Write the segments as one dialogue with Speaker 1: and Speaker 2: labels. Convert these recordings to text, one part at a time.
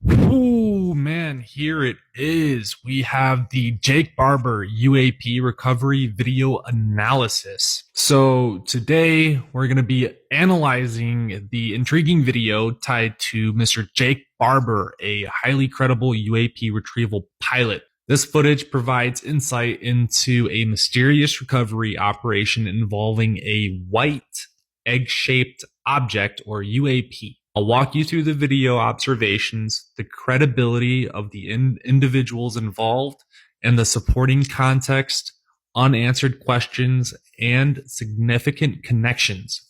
Speaker 1: Oh man, here it is. We have the Jake Barber UAP recovery video analysis. So today we're going to be analyzing the intriguing video tied to Mr. Jake Barber, a highly credible UAP retrieval pilot. This footage provides insight into a mysterious recovery operation involving a white egg-shaped object, or UAP. I'll walk you through the video observations, the credibility of the individuals involved, and the supporting context, unanswered questions, and significant connections.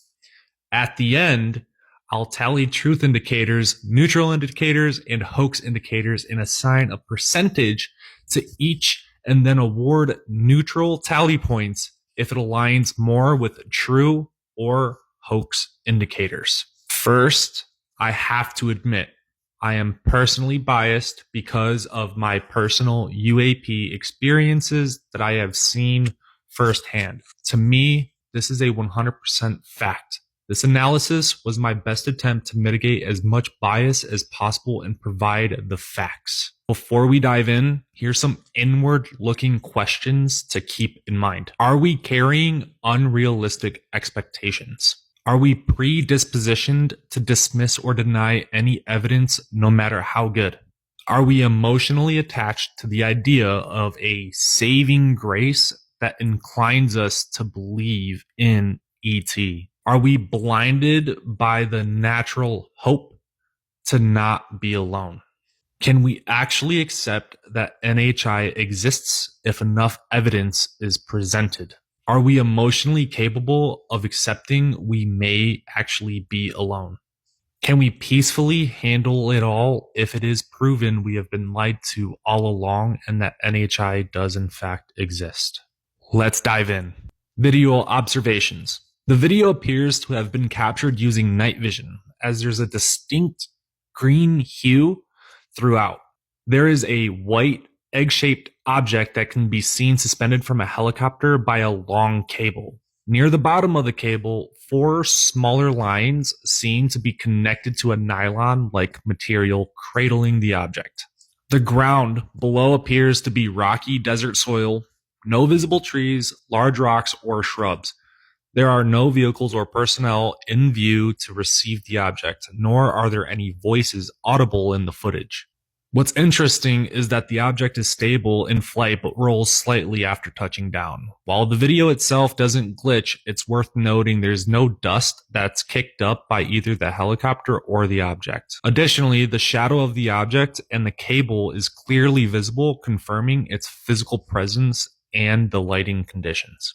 Speaker 1: At the end, I'll tally truth indicators, neutral indicators, and hoax indicators and assign a percentage to each, and then award neutral tally points if it aligns more with true or hoax indicators. First, I have to admit, I am personally biased because of my personal UAP experiences that I have seen firsthand. To me, this is a 100% fact. This analysis was my best attempt to mitigate as much bias as possible and provide the facts. Before we dive in, here's some inward-looking questions to keep in mind. Are we carrying unrealistic expectations? Are we predispositioned to dismiss or deny any evidence, no matter how good? Are we emotionally attached to the idea of a saving grace that inclines us to believe in ET? Are we blinded by the natural hope to not be alone? Can we actually accept that NHI exists if enough evidence is presented? Are we emotionally capable of accepting we may actually be alone? Can we peacefully handle it all if it is proven we have been lied to all along and that NHI does in fact exist? Let's dive in. Video observations. The video appears to have been captured using night vision, as there's a distinct green hue throughout. There is a white egg-shaped object that can be seen suspended from a helicopter by a long cable. Near the bottom of the cable, 4 smaller lines seem to be connected to a nylon-like material cradling the object. The ground below appears to be rocky desert soil, no visible trees, large rocks, or shrubs. There are no vehicles or personnel in view to receive the object, nor are there any voices audible in the footage. What's interesting is that the object is stable in flight but rolls slightly after touching down. While the video itself doesn't glitch, it's worth noting there's no dust that's kicked up by either the helicopter or the object. Additionally, the shadow of the object and the cable is clearly visible, confirming its physical presence and the lighting conditions.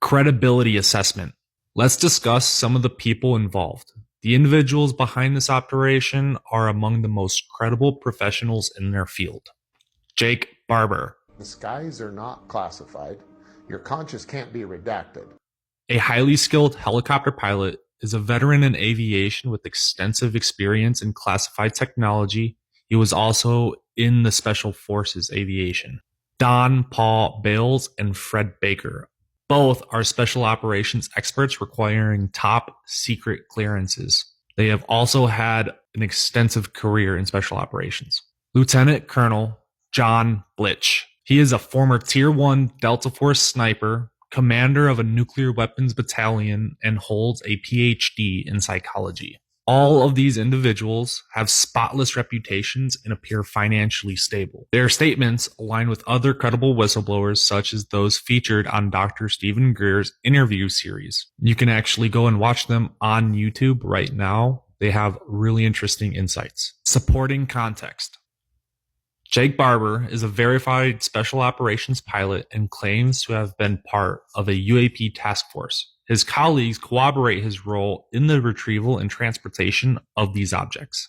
Speaker 1: Credibility assessment. Let's discuss some of the people involved. The individuals behind this operation are among the most credible professionals in their field. Jake Barber.
Speaker 2: The skies are not classified. Your conscience can't be redacted.
Speaker 1: A highly skilled helicopter pilot, is a veteran in aviation with extensive experience in classified technology. He was also in the Special Forces aviation. Don Paul Bales and Fred Baker. Both are special operations experts requiring top secret clearances. They have also had an extensive career in special operations. Lieutenant Colonel John Blitch. He is a former Tier 1 Delta Force sniper, commander of a nuclear weapons battalion, and holds a PhD in psychology. All of these individuals have spotless reputations and appear financially stable. Their statements align with other credible whistleblowers, such as those featured on Dr. Stephen Greer's interview series. You can actually go and watch them on YouTube right now. They have really interesting insights. Supporting context. Jake Barber is a verified special operations pilot and claims to have been part of a UAP task force. His colleagues corroborate his role in the retrieval and transportation of these objects.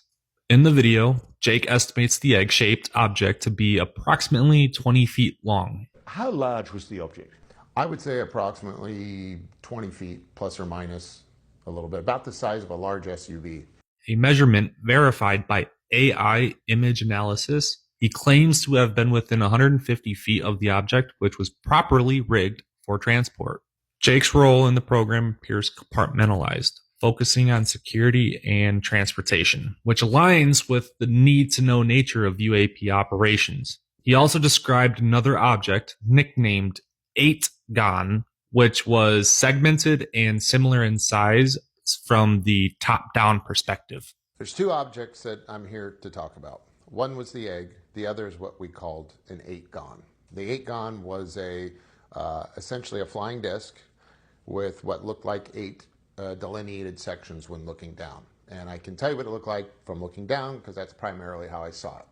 Speaker 1: In the video, Jake estimates the egg-shaped object to be approximately 20 feet long.
Speaker 3: How large was the object?
Speaker 2: I would say approximately 20 feet, plus or minus a little bit, about the size of a large SUV.
Speaker 1: A measurement verified by AI image analysis. He claims to have been within 150 feet of the object, which was properly rigged for transport. Jake's role in the program appears compartmentalized. focusing on security and transportation, which aligns with the need to know nature of UAP operations. He also described another object nicknamed 8-gon, which was segmented and similar in size from the top-down perspective.
Speaker 2: There's two objects that I'm here to talk about. One was the egg. The other is what we called an 8-gon. The 8-gon was essentially a flying disc with what looked like 8 delineated sections when looking down. And I can tell you what it looked like from looking down because that's primarily how I saw it.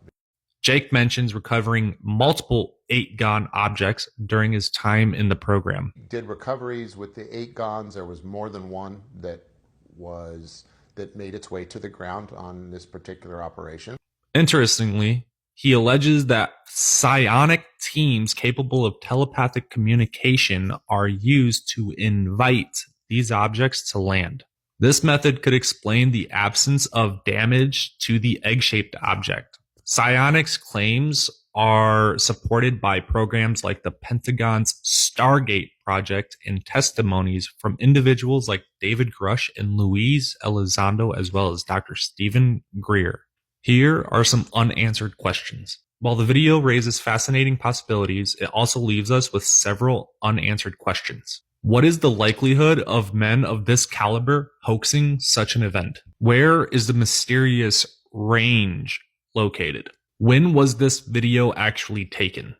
Speaker 1: Jake mentions recovering multiple 8-gon objects during his time in the program.
Speaker 2: Did recoveries with the 8-gons. There was more than one that made its way to the ground on this particular operation.
Speaker 1: Interestingly, he alleges that psionic teams capable of telepathic communication are used to invite these objects to land. This method could explain the absence of damage to the egg-shaped object. Psionics claims are supported by programs like the Pentagon's Stargate project and testimonies from individuals like David Grush and Luis Elizondo, as well as Dr. Stephen Greer. Here are some unanswered questions. While the video raises fascinating possibilities, it also leaves us with several unanswered questions. What is the likelihood of men of this caliber hoaxing such an event? Where is the mysterious range located? When was this video actually taken?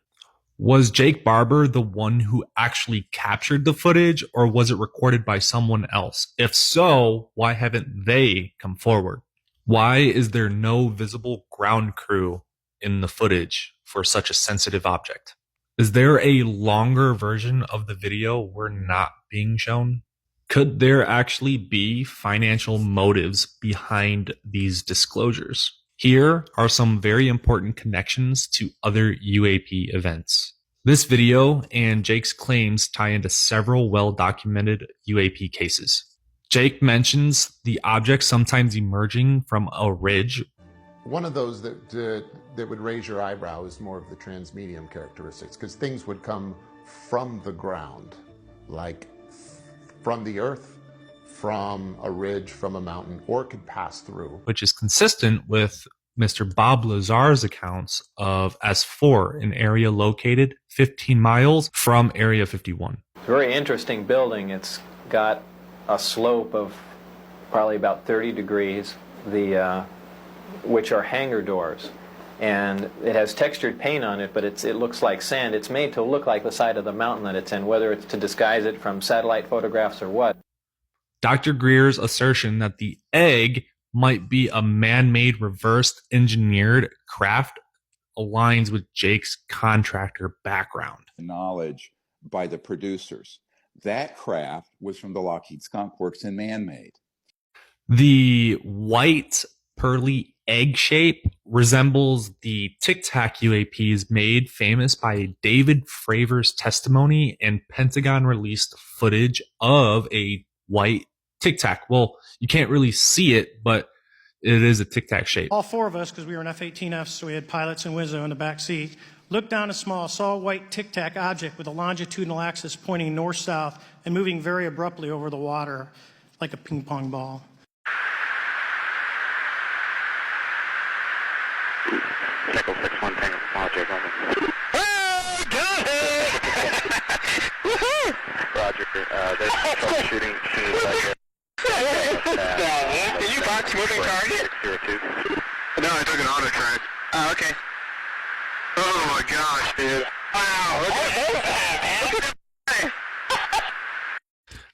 Speaker 1: Was Jake Barber the one who actually captured the footage, or was it recorded by someone else? If so, why haven't they come forward? Why is there no visible ground crew in the footage for such a sensitive object? Is there a longer version of the video we're not being shown? Could there actually be financial motives behind these disclosures? Here are some very important connections to other UAP events. This video and Jake's claims tie into several well-documented UAP cases. Jake mentions the object sometimes emerging from a ridge.
Speaker 2: One of those that would raise your eyebrow is more of the transmedium characteristics, because things would come from the ground, like from the earth, from a ridge, from a mountain, or it could pass through.
Speaker 1: Which is consistent with Mr. Bob Lazar's accounts of S4, an area located 15 miles from Area 51.
Speaker 3: Very interesting building. It's got a slope of probably about 30 degrees, which are hangar doors. And it has textured paint on it, but it looks like sand. It's made to look like the side of the mountain that it's in, whether it's to disguise it from satellite photographs or what.
Speaker 1: Dr. Greer's assertion that the egg might be a man-made reversed engineered craft aligns with Jake's contractor background.
Speaker 4: Knowledge by the producers. That craft was from the Lockheed Skunk Works and man-made.
Speaker 1: The white pearly egg shape resembles the Tic Tac UAPs made famous by David Fravor's testimony, and Pentagon released footage of a white Tic Tac. Well, you can't really see it, but it is a Tic Tac shape.
Speaker 5: All four of us, because we were in F-18Fs, so we had pilots and Wizzo in the back seat, looked down saw a white Tic Tac object with a longitudinal axis pointing north-south and moving very abruptly over the water like a ping pong ball.
Speaker 6: Echo 6-1 Tango Project, over.
Speaker 7: Oh, got it! Woohoo!
Speaker 6: Roger, there's troubleshooting machines right here.
Speaker 7: Did you box moving target?
Speaker 6: 602.
Speaker 7: No, I took an auto track. Oh, okay. Oh my gosh, dude. Wow, look at that, man.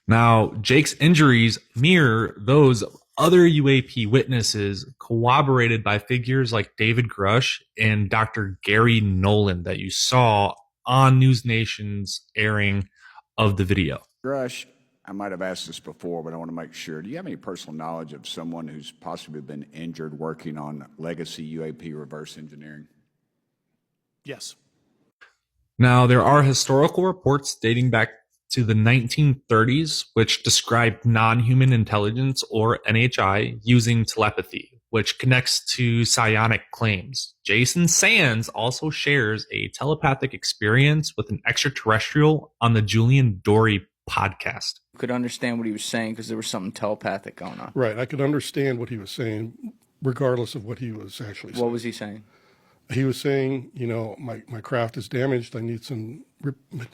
Speaker 1: Now, Jake's injuries mirror those of other UAP witnesses corroborated by figures like David Grush and Dr. Gary Nolan that you saw on Newsnation's airing of the video.
Speaker 8: Grush, I might have asked this before, but I want to make sure. Do you have any personal knowledge of someone who's possibly been injured working on legacy UAP reverse engineering?
Speaker 5: Yes.
Speaker 1: Now, there are historical reports dating back to the 1930s, which described non-human intelligence, or NHI, using telepathy, which connects to psionic claims. Jason Sands also shares a telepathic experience with an extraterrestrial on the Julian Dory podcast.
Speaker 9: Could understand what he was saying because there was something telepathic going on.
Speaker 10: Right. I could understand what he was saying, regardless of what he was actually saying.
Speaker 9: What was he saying?
Speaker 10: He was saying, my craft is damaged. I need some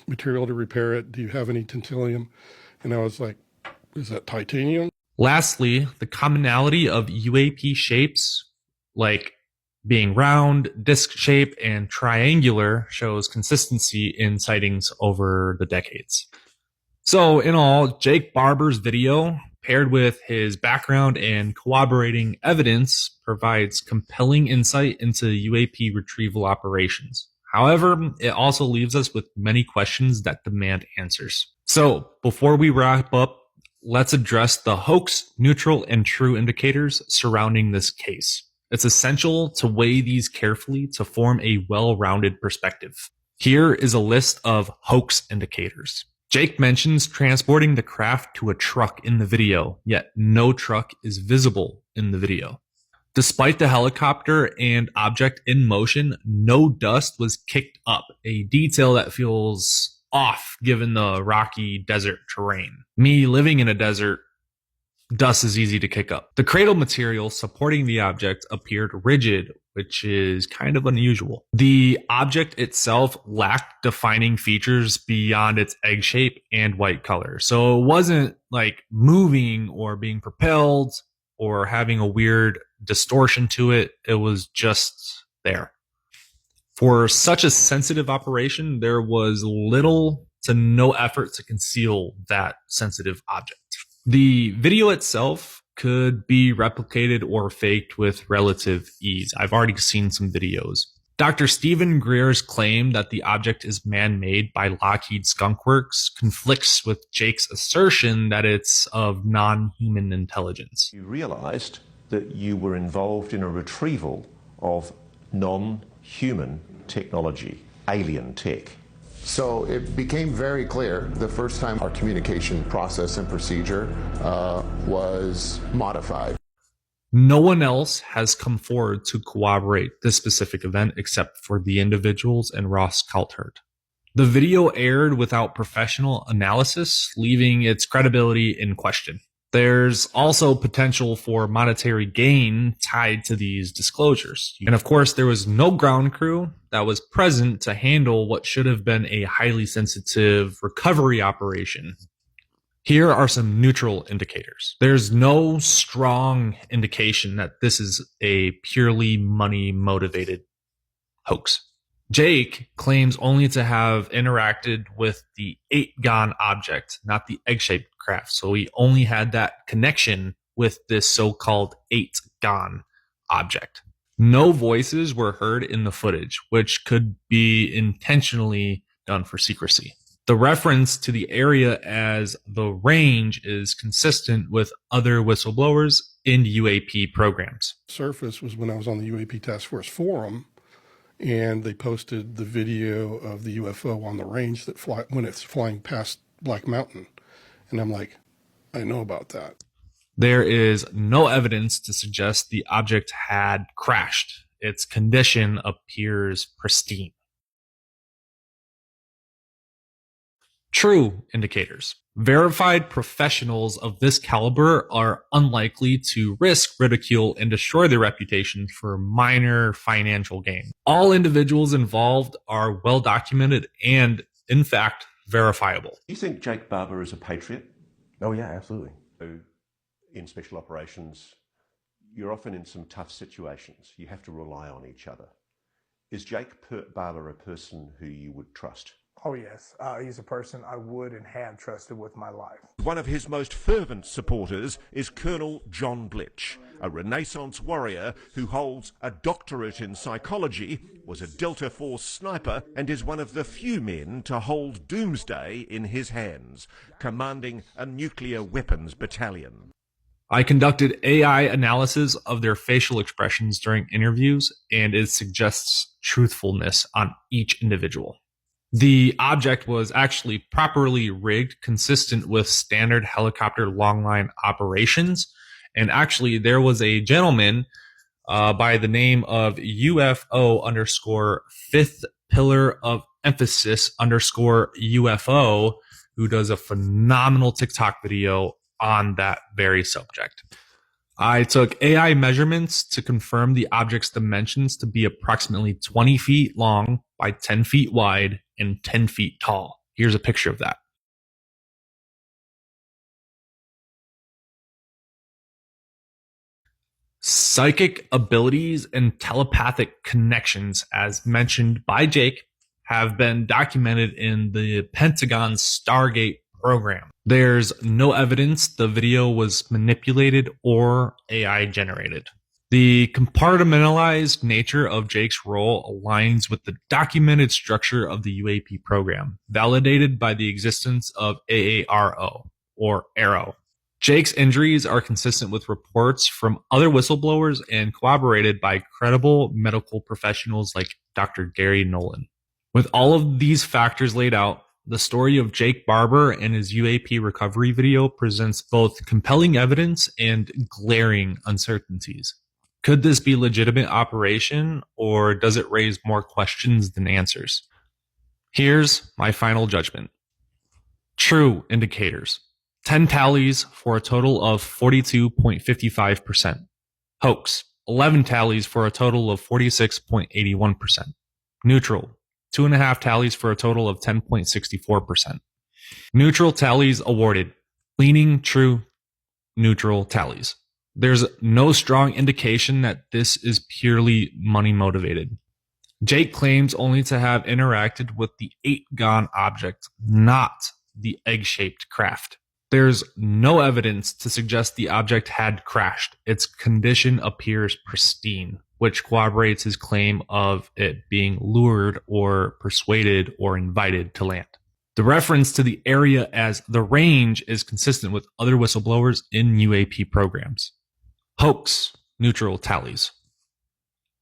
Speaker 10: material to repair it. Do you have any tantalum? And I was like, is that titanium?
Speaker 1: Lastly, the commonality of UAP shapes, like being round, disc shaped, and triangular, shows consistency in sightings over the decades. So in all, Jake Barber's video, paired with his background and corroborating evidence, provides compelling insight into UAP retrieval operations. However, it also leaves us with many questions that demand answers. So before we wrap up, let's address the hoax, neutral, and true indicators surrounding this case. It's essential to weigh these carefully to form a well-rounded perspective. Here is a list of hoax indicators. Jake mentions transporting the craft to a truck in the video, yet no truck is visible in the video. Despite the helicopter and object in motion, no dust was kicked up, a detail that feels off given the rocky desert terrain. Me living in a desert, dust is easy to kick up. The cradle material supporting the object appeared rigid, which is kind of unusual. The object itself lacked defining features beyond its egg shape and white color. So it wasn't like moving or being propelled or having a weird distortion to it. It was just there. For such a sensitive operation, there was little to no effort to conceal that sensitive object. The video itself could be replicated or faked with relative ease. I've already seen some videos. Dr. Stephen Greer's claim that the object is man-made by Lockheed Skunk Works conflicts with Jake's assertion that it's of non-human intelligence.
Speaker 11: You realized that you were involved in a retrieval of non-human technology, alien tech.
Speaker 2: So it became very clear the first time our communication process and procedure was modified.
Speaker 1: No one else has come forward to corroborate this specific event except for the individuals and Ross Coulthard. The video aired without professional analysis, leaving its credibility in question. There's also potential for monetary gain tied to these disclosures. And of course, there was no ground crew that was present to handle what should have been a highly sensitive recovery operation. Here are some neutral indicators. There's no strong indication that this is a purely money-motivated hoax. Jake claims only to have interacted with the 8-gon object, not the egg-shaped craft. So he only had that connection with this so-called 8-gon object. No voices were heard in the footage, which could be intentionally done for secrecy. The reference to the area as the range is consistent with other whistleblowers in UAP programs.
Speaker 10: Surface was when I was on the UAP Task Force Forum, and they posted the video of the UFO on the range that when it's flying past Black Mountain. And I'm like, I know about that.
Speaker 1: There is no evidence to suggest the object had crashed. Its condition appears pristine. True indicators. Verified professionals of this caliber are unlikely to risk ridicule and destroy their reputation for minor financial gain. All individuals involved are well documented and, in fact, verifiable.
Speaker 11: Do you think Jake Barber is a patriot?
Speaker 12: Oh yeah, absolutely.
Speaker 11: In special operations, you're often in some tough situations. You have to rely on each other. Is Jake Barber a person who you would trust?
Speaker 12: Oh yes, he's a person I would and have trusted with my life.
Speaker 13: One of his most fervent supporters is Colonel John Blitch, a Renaissance warrior who holds a doctorate in psychology, was a Delta Force sniper, and is one of the few men to hold doomsday in his hands, commanding a nuclear weapons battalion.
Speaker 1: I conducted AI analysis of their facial expressions during interviews, and it suggests truthfulness on each individual. The object was actually properly rigged, consistent with standard helicopter longline operations. And actually, there was a gentleman by the name of UFO _ fifth pillar of emphasis _ UFO who does a phenomenal TikTok video on that very subject. I took AI measurements to confirm the object's dimensions to be approximately 20 feet long by 10 feet wide and 10 feet tall. Here's a picture of that. Psychic abilities and telepathic connections, as mentioned by Jake, have been documented in the Pentagon's Stargate program. There's no evidence the video was manipulated or AI generated. The compartmentalized nature of Jake's role aligns with the documented structure of the UAP program, validated by the existence of AARO, or ARROW. Jake's injuries are consistent with reports from other whistleblowers and corroborated by credible medical professionals like Dr. Gary Nolan. With all of these factors laid out, the story of Jake Barber and his UAP recovery video presents both compelling evidence and glaring uncertainties. Could this be a legitimate operation, or does it raise more questions than answers? Here's my final judgment. True indicators. 10 tallies for a total of 42.55%. Hoax. 11 tallies for a total of 46.81%. Neutral. 2.5 tallies for a total of 10.64%. Neutral tallies awarded. Leaning true neutral tallies. There's no strong indication that this is purely money motivated. Jake claims only to have interacted with the 8-gon object, not the egg-shaped craft. There's no evidence to suggest the object had crashed. Its condition appears pristine, which corroborates his claim of it being lured or persuaded or invited to land. The reference to the area as the range is consistent with other whistleblowers in UAP programs. Hoax, neutral tallies.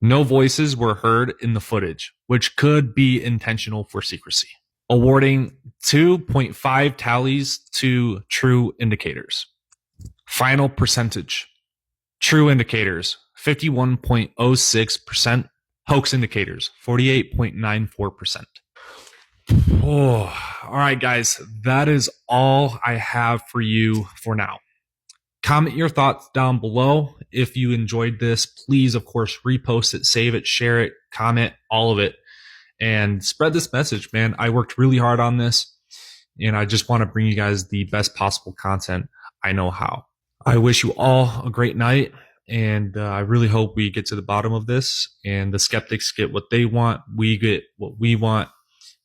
Speaker 1: No voices were heard in the footage, which could be intentional for secrecy. Awarding 2.5 tallies to true indicators. Final percentage. True indicators, 51.06%. Hoax indicators, 48.94%. Oh, all right, guys. That is all I have for you for now. Comment your thoughts down below. If you enjoyed this, please, of course, repost it, save it, share it, comment, all of it, and spread this message, man. I worked really hard on this, and I just want to bring you guys the best possible content I know how. I wish you all a great night, and I really hope we get to the bottom of this, and the skeptics get what they want, we get what we want,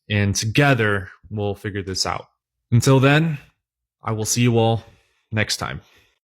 Speaker 1: and together we'll figure this out. Until then, I will see you all next time.